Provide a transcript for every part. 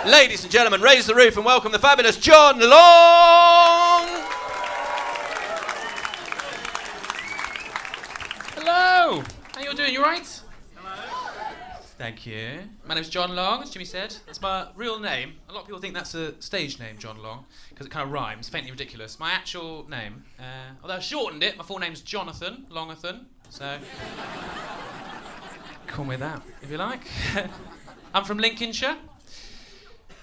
Ladies and gentlemen, raise the roof and welcome the fabulous John Long! Hello! How you all doing? You right? Thank you. My name's John Long, as Jimmy said. That's my real name. A lot of people think that's a stage name, John Long, because it kind of rhymes, faintly ridiculous. My actual name, although I shortened it, my full name's Jonathan Longathan, so call me that, if you like. I'm from Lincolnshire.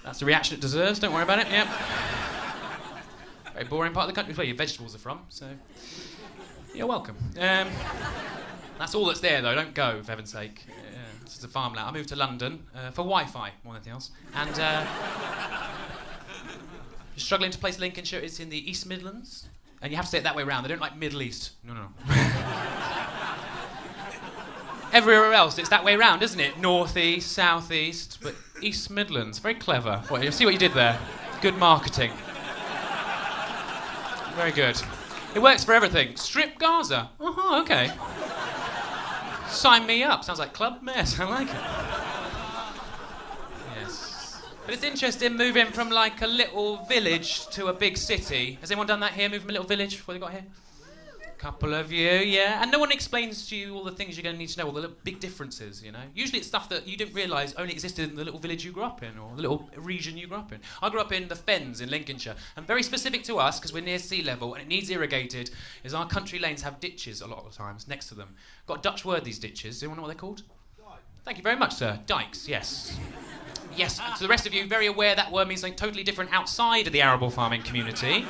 That's the reaction it deserves, don't worry about it, yep. Very boring part of the country, where your vegetables are from, so you're welcome. That's all that's there, though, don't go, for heaven's sake. This is a farmland. I moved to London for Wi-Fi, more than anything else. And struggling to place Lincolnshire. It's in the East Midlands. And you have to say it that way round. They don't like Middle East. No. Everywhere else, it's that way round, isn't it? North East, South East, but East Midlands. Very clever. Well, you see what you did there? Good marketing. Very good. It works for everything. Strip Gaza. Oh, okay. Sign me up. Sounds like Club Mess. I like it. Yes. But it's interesting moving from like a little village to a big city. Has anyone done that here? Moved from a little village before they got here? Couple of you, yeah. And no one explains to you all the things you're going to need to know, all the little big differences, you know. Usually it's stuff that you didn't realise only existed in the little village you grew up in, or the little region you grew up in. I grew up in the Fens in Lincolnshire, and very specific to us, because we're near sea level and it needs irrigated, is our country lanes have ditches a lot of the times next to them. Got a Dutch word, these ditches. Do you want to know what they're called? Dike. Thank you very much, sir. Dikes, yes. Yes, and to the rest of you, very aware that word means something totally different outside of the arable farming community.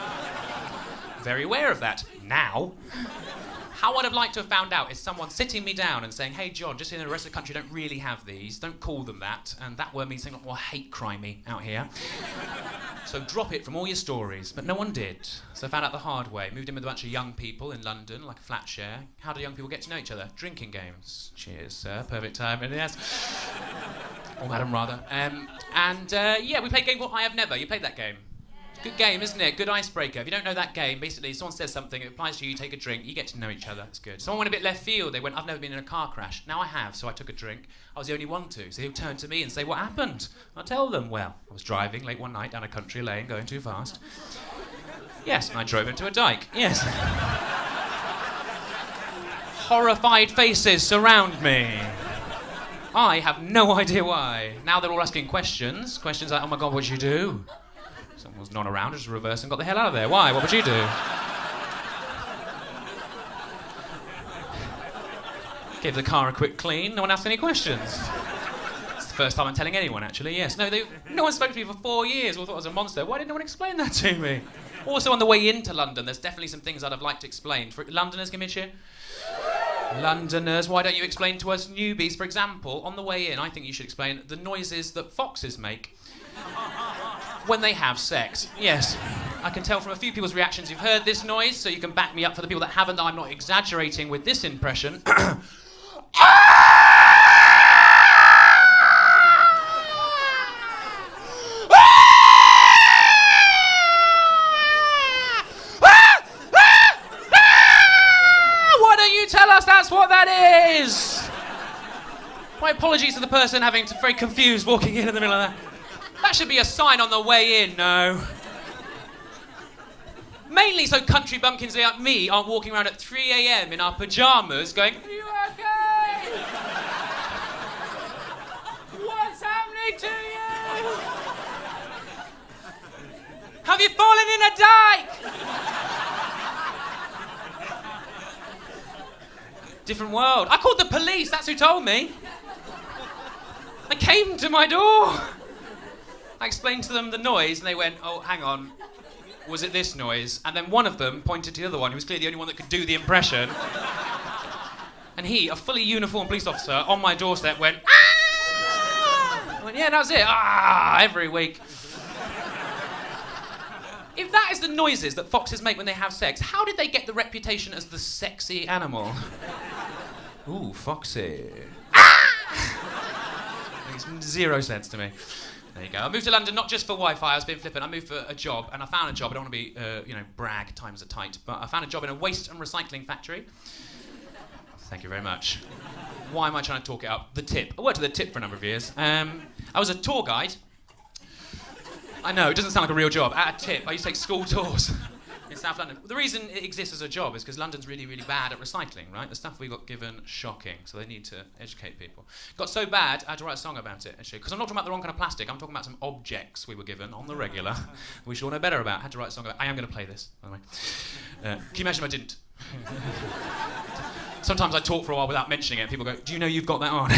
Very aware of that. Now. How I'd have liked to have found out is someone sitting me down and saying, hey John, just in the rest of the country don't really have these, don't call them that, and that word means something like more hate crimey out here. So drop it from all your stories, but no one did. So I found out the hard way. Moved in with a bunch of young people in London, like a flat share. How do young people get to know each other? Drinking games. Cheers, sir. Perfect timing, yes. Or madam, rather. Yeah, we played a game called I Have Never. You played that game? Good game, isn't it? Good icebreaker. If you don't know that game, basically, someone says something, it applies to you, you take a drink, you get to know each other. It's good. Someone went a bit left field. They went, I've never been in a car crash. Now I have, so I took a drink. I was the only one to. So he'll turn to me and say, what happened? I'll tell them, well, I was driving late one night down a country lane, going too fast. Yes, and I drove into a dike. Yes. Horrified faces surround me. I have no idea why. Now they're all asking questions. Questions like, oh my God, what'd you do? Someone was not around, just reversed and got the hell out of there. Why? What would you do? Gave the car a quick clean. No one asked any questions. It's the first time I'm telling anyone, actually. Yes. No one spoke to me for 4 years or thought I was a monster. Why didn't no one explain that to me? Also, on the way into London, there's definitely some things I'd have liked to explain. For Londoners, give me a cheer. Londoners, why don't you explain to us newbies? For example, on the way in, I think you should explain the noises that foxes make when they have sex. Yes. I can tell from a few people's reactions you've heard this noise, so you can back me up for the people that haven't, that I'm not exaggerating with this impression. Why don't you tell us that's what that is? My apologies to the person having to very confused walking in the middle of that. That should be a sign on the way in, no. Mainly so country bumpkins like me aren't walking around at 3 a.m. in our pyjamas going, are you okay? What's happening to you? Have you fallen in a dike? Different world. I called the police, that's who told me. They came to my door. I explained to them the noise, and they went, oh, hang on, was it this noise? And then one of them pointed to the other one, who was clearly the only one that could do the impression. And he, a fully uniformed police officer, on my doorstep went, ah! I went, yeah, that was it. Ah, every week. If that is the noises that foxes make when they have sex, how did they get the reputation as the sexy animal? Ooh, foxy. Ah! Makes zero sense to me. There you go. I moved to London not just for Wi-Fi. I was being flippant. I moved for a job, and I found a job. I don't want to be, brag. Times are tight, but I found a job in a waste and recycling factory. Thank you very much. Why am I trying to talk it up? The tip. I worked at the tip for a number of years. I was a tour guide. I know, it doesn't sound like a real job. At a tip, I used to take school tours in South London. The reason it exists as a job is because London's really, really bad at recycling, right? The stuff we got given, shocking. So they need to educate people. Got so bad, I had to write a song about it, actually. Because I'm not talking about the wrong kind of plastic. I'm talking about some objects we were given on the regular we should all know better about. I had to write a song about I am going to play this, by the way. Can you imagine if I didn't? Sometimes I talk for a while without mentioning it. People go, do you know you've got that on?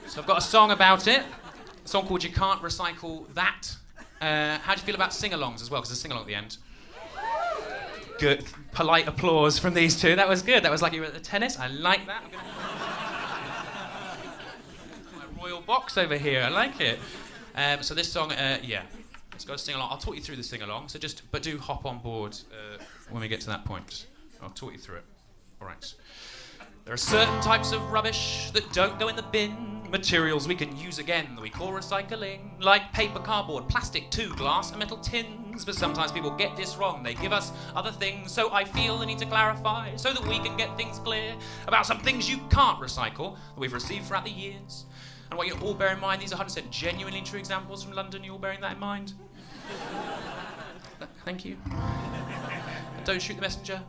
So I've got a song about it. A song called You Can't Recycle That. How do you feel about sing-alongs as well? Because there's a sing-along at the end. Good. Polite applause from these two. That was good. That was like you were at the tennis. I like that. My royal box over here. I like it. So this song, yeah. Let's go sing-along. I'll talk you through the sing-along. So but do hop on board when we get to that point. I'll talk you through it. All right. There are certain types of rubbish that don't go in the bin. Materials we can use again that we call recycling. Like paper, cardboard, plastic too, glass and metal tins. But sometimes people get this wrong. They give us other things. So I feel the need to clarify so that we can get things clear about some things you can't recycle that we've received throughout the years. And what you all bear in mind, these are 100% genuinely true examples from London. You all bearing that in mind? Thank you. And don't shoot the messenger.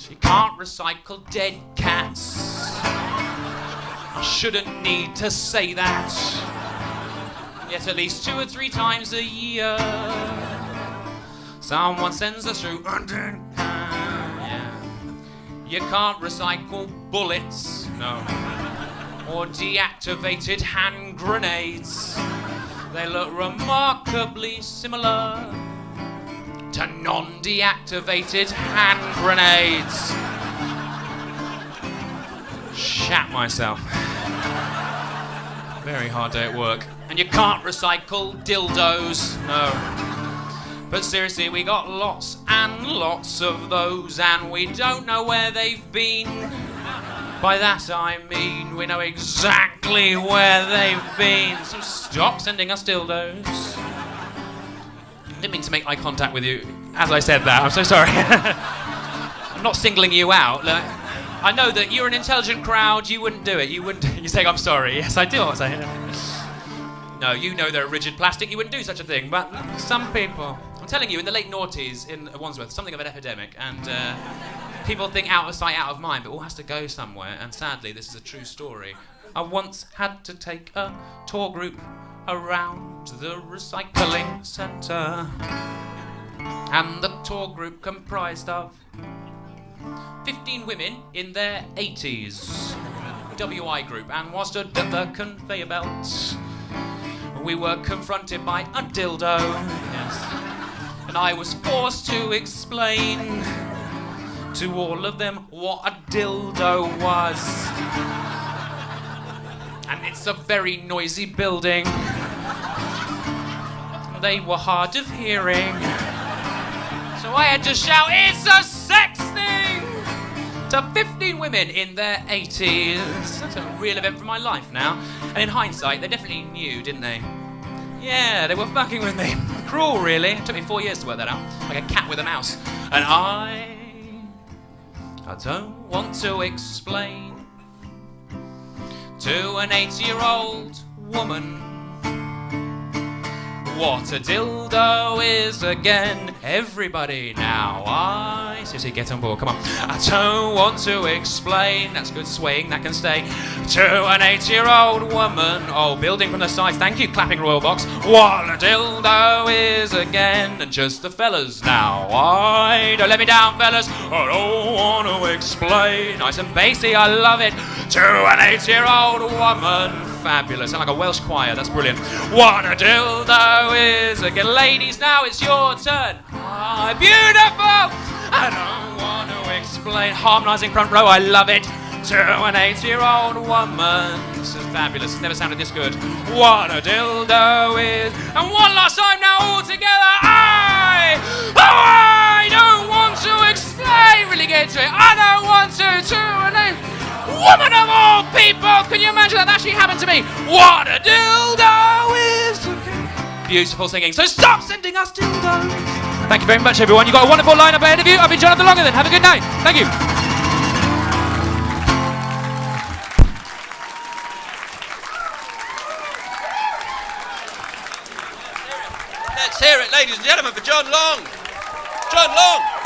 You can't recycle dead cats. I shouldn't need to say that. Yet at least 2 or 3 times a year, someone sends us through. Yeah. You can't recycle bullets, no, or deactivated hand grenades. They look remarkably similar to non-deactivated hand grenades. Shat myself. Very hard day at work. And you can't recycle dildos, no. But seriously, we got lots and lots of those, and we don't know where they've been. By that I mean we know exactly where they've been. So stop sending us dildos. I didn't mean to make eye contact with you as I said that. I'm so sorry. I'm not singling you out. Look, I know that you're an intelligent crowd. You wouldn't do it. You wouldn't. You say, I'm sorry. Yes, I do. No, you know they're rigid plastic. You wouldn't do such a thing. But some people. I'm telling you, in the late noughties in Wandsworth, something of an epidemic. And people think out of sight, out of mind. But it all has to go somewhere. And sadly, this is a true story. I once had to take a tour group around the recycling centre, and the tour group comprised of 15 women in their 80s, WI group, and was stood at the conveyor belts. We were confronted by a dildo, yes, and I was forced to explain to all of them what a dildo was. And it's a very noisy building. They were hard of hearing. So I had to shout, it's a sex thing! To 15 women in their 80s. That's a real event from my life now. And in hindsight, they definitely knew, didn't they? Yeah, they were fucking with me. Cruel, really. It took me 4 years to work that out. Like a cat with a mouse. And I don't want to explain to an 80-year-old woman what a dildo is again. Everybody now, seriously, get on board, come on. I don't want to explain, that's good swaying, that can stay, to an 80-year-old woman. Oh, building from the sides, thank you, clapping Royal Box. What a dildo is again. And just the fellas now, don't let me down, fellas. I don't want to explain. Nice and bassy, I love it. To an 80-year-old woman. Fabulous, sound like a Welsh choir, that's brilliant. What a dildo is again. Ladies, now it's your turn. Beautiful! I don't want to explain. Harmonising front row, I love it. To an 80-year-old woman. This is fabulous, it's never sounded this good. What a dildo is. And one last time now, all together. I don't want to explain. Really get to it. I don't want to an 80 woman of all people. Can you imagine that actually happened to me? What a dildo is. Beautiful singing. So stop sending us dildos. Thank you very much, everyone. You've got a wonderful lineup ahead of you. I've been Jonathan Longer. Have a good night. Thank you. Let's hear it, ladies and gentlemen, for John Long. John Long.